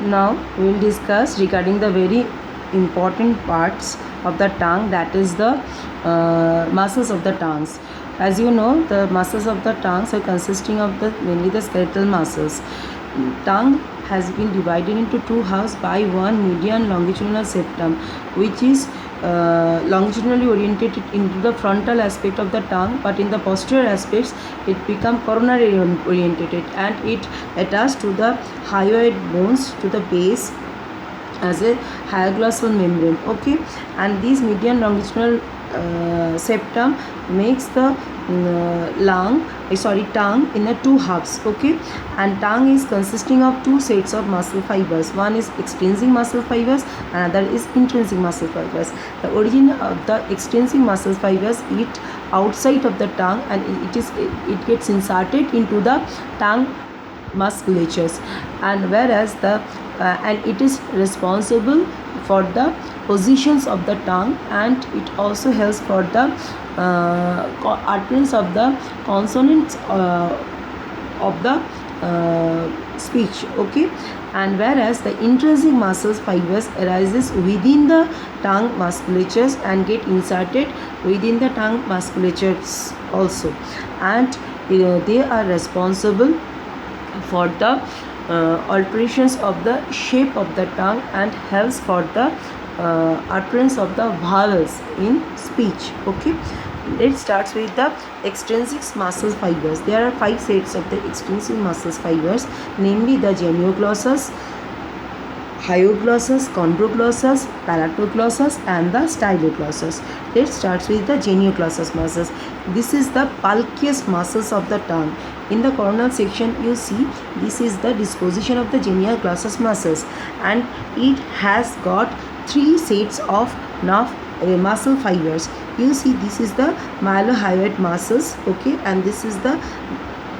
Now we will discuss regarding the very important parts of the tongue, that is the muscles of the tongues. As you know, the muscles of the tongues are consisting of mainly the skeletal muscles. Tongue has been divided into two halves by one median longitudinal septum, which is longitudinally oriented into the frontal aspect of the tongue, but in the posterior aspects it become coronary oriented, and it attached to the hyoid bones to the base as a hypoglossal membrane. Okay, and this median longitudinal septum makes the tongue in a two halves. Okay, and tongue is consisting of two sets of muscle fibers. One is extrinsic muscle fibers, another is intrinsic muscle fibers. The origin of the extrinsic muscle fibers it outside of the tongue, and it gets inserted into the tongue musculatures, and whereas the and it is responsible for the positions of the tongue, and it also helps for the utterance of the consonants of the speech. Okay, and whereas the intrinsic muscle fibers arises within the tongue musculatures and get inserted within the tongue musculatures also, and they are responsible for the alterations of the shape of the tongue and helps for the utterance of the vowels in speech. Okay, it starts with the extrinsic muscle fibers. There are 5 sets of the extrinsic muscle fibers, namely the genioglossus, hyoglossus, chondroglossus, palatoglossus, and the styloglossus. It starts with the genioglossus muscles. This is the bulkiest muscles of the tongue. In the coronal section, you see this is the disposition of the genioglossus muscles, and it has got 3 sets of nerve muscle fibers. You see this is the mylohyoid muscles. Okay, and this is the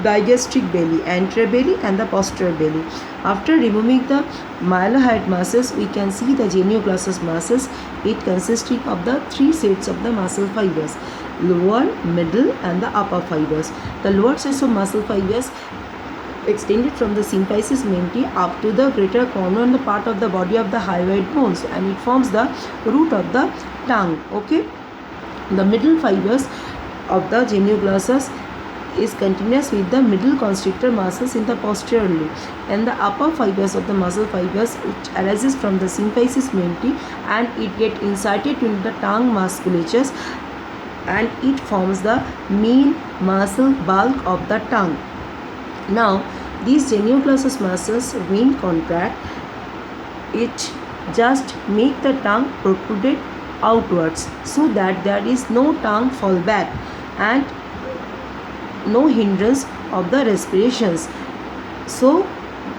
digastric belly, anterior belly, and the posterior belly. After removing the mylohyoid muscles, we can see the genioglossus muscles. It consisting of the 3 sets of the muscle fibers: lower, middle, and the upper fibers. The lower sets of muscle fibers extended from the symphysis menti up to the greater cornu and the part of the body of the hyoid bones, and it forms the root of the tongue. Okay, the middle fibers of the genioglossus is continuous with the middle constrictor muscles in the posteriorly, and the upper fibers of the muscle fibers which arises from the symphysis menti, and it get inserted into the tongue musculatures, and it forms the main muscle bulk of the tongue. Now these genioglossus muscles when contract, it just make the tongue protruded outwards, so that there is no tongue fall back and no hindrance of the respirations. So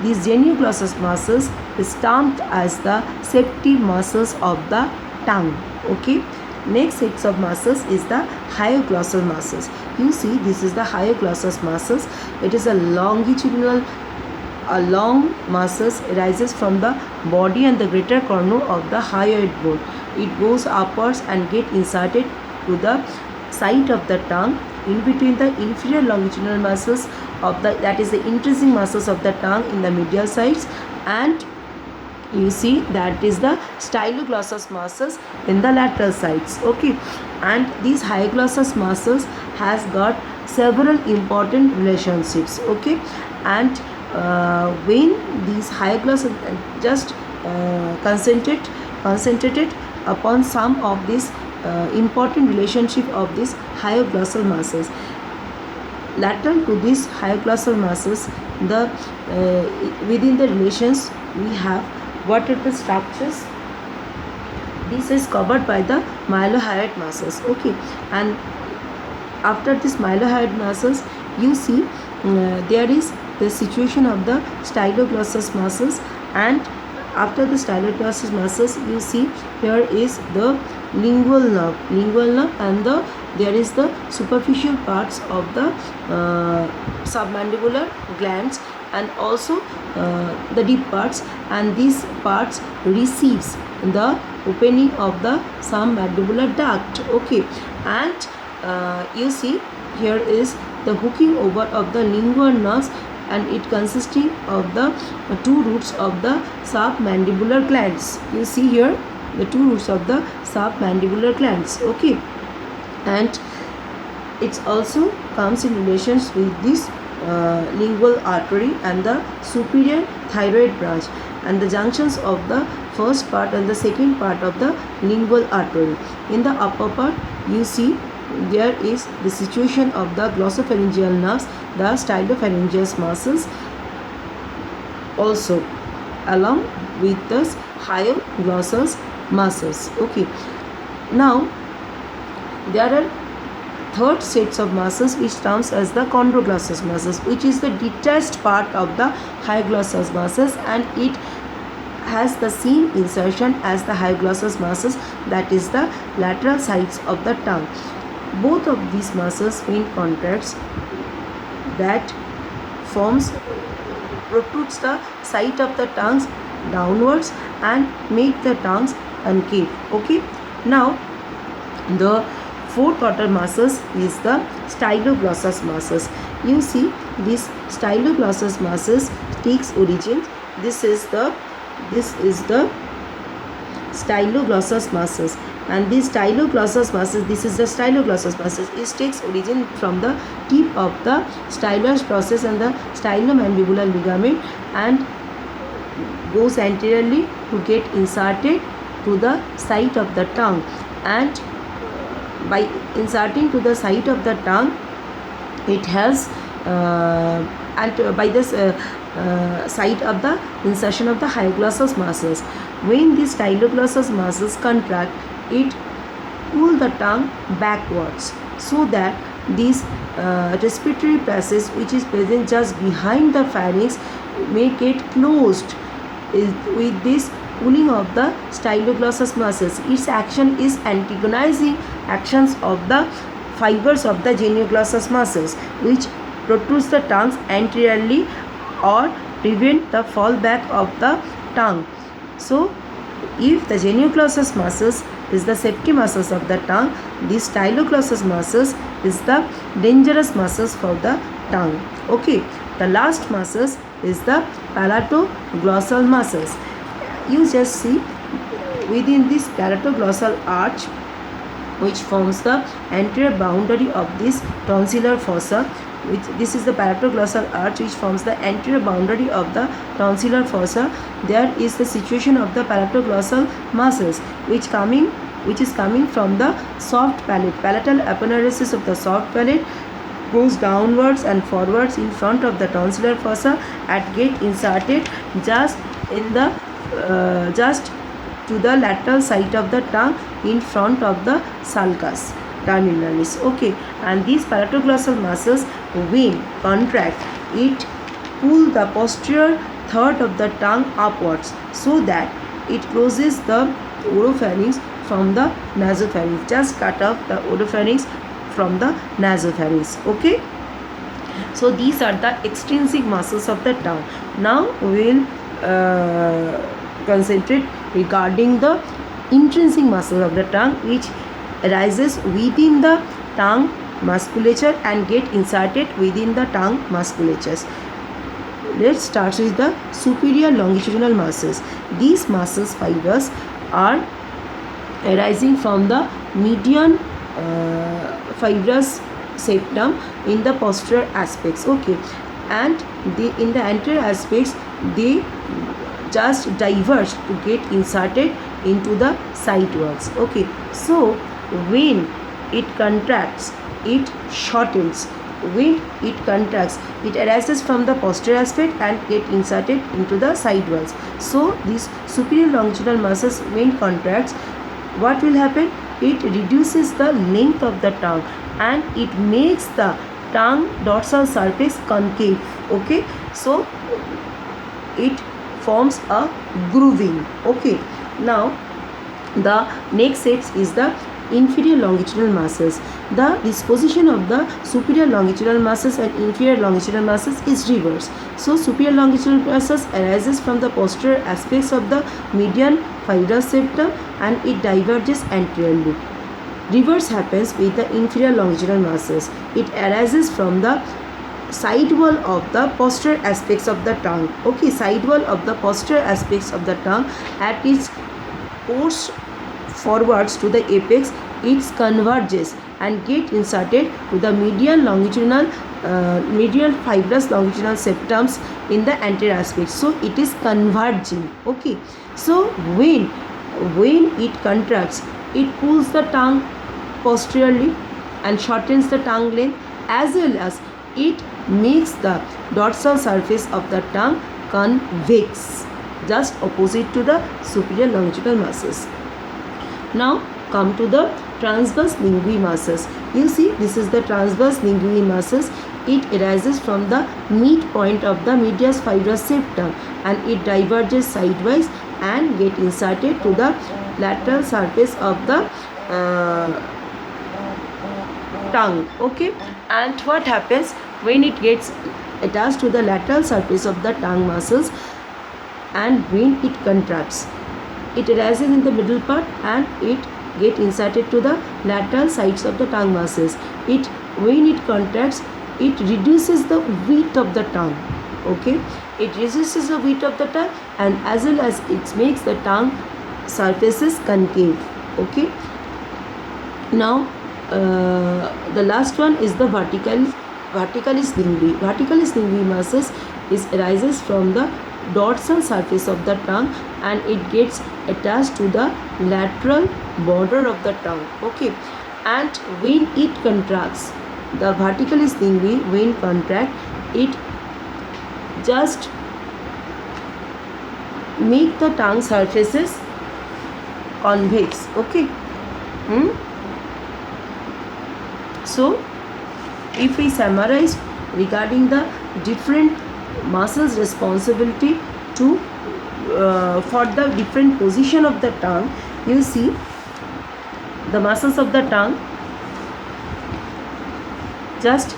these genioglossus muscles is termed as the safety muscles of the tongue. Okay, next sets of muscles is the hyoglossal muscles. You see this is the hyoglossous muscles. It is a longitudinal long muscles arises from the body and the greater cornu of the hyoid bone. It goes upwards and get inserted to the side of the tongue in between the inferior longitudinal muscles of the, that is the intrinsic muscles of the tongue in the medial sides, and you see that is the styloglossus muscles in the lateral sides. Okay, and these hyoglossous muscles has got several important relationships. Okay, and when these hyoglossous just concentrated upon some of these important relationship of these hyoglossal muscles. Lateral to these hyoglossal muscles, the within the relations we have what are the structures. This is covered by the mylohyoid muscles. Okay, and after this mylohyoid muscles, you see there is the situation of the styloglossus muscles, and after the styloglossus muscles, you see here is the lingual nerve, and there is the superficial parts of the submandibular glands, and also the deep parts, and these parts receives the opening of the submandibular duct. Okay, and you see here is the hooking over of the lingual nerves and it consisting of the two roots of the submandibular glands. You see here the two roots of the submandibular glands. Okay, and it also comes in relations with this lingual artery and the superior thyroid branch and the junctions of the first part and the second part of the lingual artery. In the upper part, you see there is the situation of the glossopharyngeal nerves, the stylopharyngeal muscles also, along with the hyoglossus muscles. Okay, now there are third sets of muscles which terms as the chondroglossus muscles, which is the detached part of the hyoglossus muscles, and it has the same insertion as the hyoglossus muscles, that is the lateral sides of the tongue. Both of these muscles when contracts, that forms protrudes the side of the tongues downwards and make the tongues concave. Okay, now the fourth order muscles is the styloglossus muscles. You see this styloglossus muscles takes origin. This is the styloglossus muscles, and this styloglossus muscles, this is the styloglossus muscles. It takes origin from the tip of the stylus process and the stylomandibular ligament and goes anteriorly to get inserted to the side of the tongue, and by inserting to the side of the tongue, it has and by this side of the insertion of the hyoglossus muscles. When these styloglossus muscles contract, it pull the tongue backwards, so that this respiratory passage which is present just behind the pharynx may get closed with this pulling of the styloglossus muscles. Its action is antagonizing actions of the fibers of the genioglossus muscles, which protrudes the tongues anteriorly or prevent the fall back of the tongue. So if the genioglossus muscles is the safety muscles of the tongue, these styloglossus muscles is the dangerous muscles for the tongue. Okay, the last muscles is the palatoglossal muscles. You just see within this palatoglossal arch, which forms the anterior boundary of this tonsillar fossa, which this is the palatoglossal arch which forms the anterior boundary of the tonsillar fossa. There is the situation of the palatoglossal muscles which is coming from the soft palate. Palatal aponeurosis of the soft palate goes downwards and forwards in front of the tonsillar fossa and get inserted just in the just to the lateral side of the tongue in front of the sulcus terminalis. Okay, and these palatoglossal muscles when contract, it pull the posterior third of the tongue upwards, so that it closes the oropharynx from the nasopharynx. Just cut off the oropharynx from the nasopharynx. Okay, so these are the extrinsic muscles of the tongue. Now we will concentrate regarding the intrinsic muscles of the tongue, which arises within the tongue musculature and get inserted within the tongue musculatures. Let's start with the superior longitudinal muscles. These muscles fibers are arising from the median fibrous septum in the posterior aspects. Okay, and in the anterior aspects they just diverge to get inserted into the side walls. Okay, so when it contracts, it shortens. When it contracts, it arises from the posterior aspect and get inserted into the side walls. So these superior longitudinal muscles when contracts, what will happen? It reduces the length of the tongue and it makes the tongue dorsal surface concave. Okay, so it forms a grooving. Okay, now the next set is the inferior longitudinal muscles. The disposition of the superior longitudinal muscles and inferior longitudinal muscles is reversed. So superior longitudinal muscles arises from the posterior aspects of the median fibrous septum and it diverges anteriorly. Reverse happens with the inferior longitudinal muscles. It arises from the side wall of the posterior aspects of the tongue. Okay, side wall of the posterior aspects of the tongue at its course forwards to the apex, it converges and get inserted to the medial longitudinal medial fibrous longitudinal septums in the anterior aspect. So it is converging. Okay, so when it contracts, it pulls the tongue posteriorly and shortens the tongue length, as well as it makes the dorsal surface of the tongue convex, just opposite to the superior longitudinal muscles. Now come to the transverse linguae muscles. You see, this is the transverse linguae muscles. It arises from the midpoint of the medius fibrous septum and it diverges sidewise and get inserted to the lateral surface of the tongue. Okay, and what happens when it gets attached to the lateral surface of the tongue muscles and when it contracts? It arises in the middle part and it get inserted to the lateral sides of the tongue muscles. When it contracts, it reduces the width of the tongue. Okay, it reduces the width of the tongue and as well as it makes the tongue surfaces concave. Okay, now the last one is the verticalis linguae. Verticalis linguae muscles arises from the dorsal surface of the tongue and it gets attached to the lateral border of the tongue. Okay, and when it contracts, the verticalis linguae, when contract, it just make the tongue surfaces convex. Okay, so if we summarize regarding the different muscles responsibility to for the different position of the tongue, you see the muscles of the tongue. Just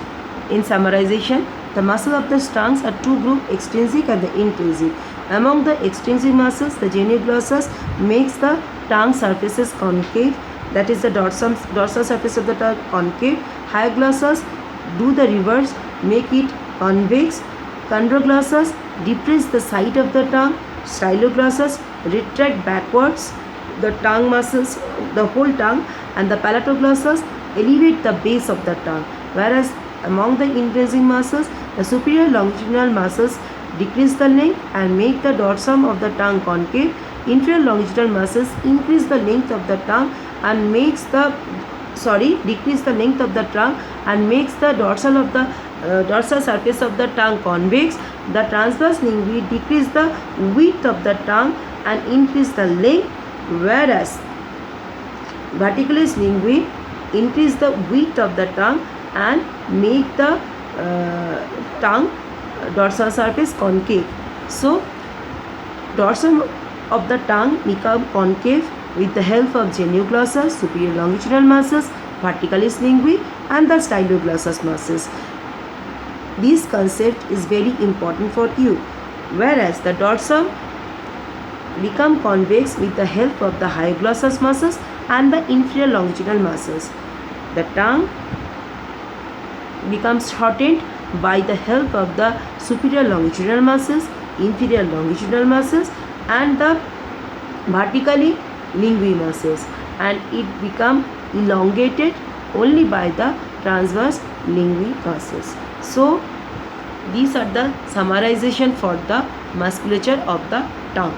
in summarization, the muscles of the tongues are two groups, extrinsic and the intrinsic. Among the extrinsic muscles, the genioglossus makes the tongue surfaces concave, that is the dorsal surface of the tongue concave. Hyoglossus do the reverse, make it convex. Chondroglossus depress the side of the tongue. Styloglossus retract backwards the tongue muscles, the whole tongue, and the palatoglossus elevate the base of the tongue. Whereas among the intrinsic muscles, the superior longitudinal muscles decrease the length and make the dorsum of the tongue concave. Inferior longitudinal muscles increase the length of the tongue and makes the decrease the length of the tongue and makes the dorsal surface of the tongue convex. The transverse linguae decrease the width of the tongue and increase the length, whereas verticalis linguae increase the width of the tongue and make the tongue dorsal surface concave. So dorsum of the tongue become concave with the help of genioglossus, superior longitudinal muscles, verticalis linguae and the styloglossus muscles. This concept is very important for you. Whereas the dorsum become convex with the help of the hyoglossus muscles and the inferior longitudinal muscles. The tongue becomes shortened by the help of the superior longitudinal muscles, inferior longitudinal muscles and the vertically linguae muscles, and it become elongated only by the transverse linguae muscles. So these are the summarization for the musculature of the tongue.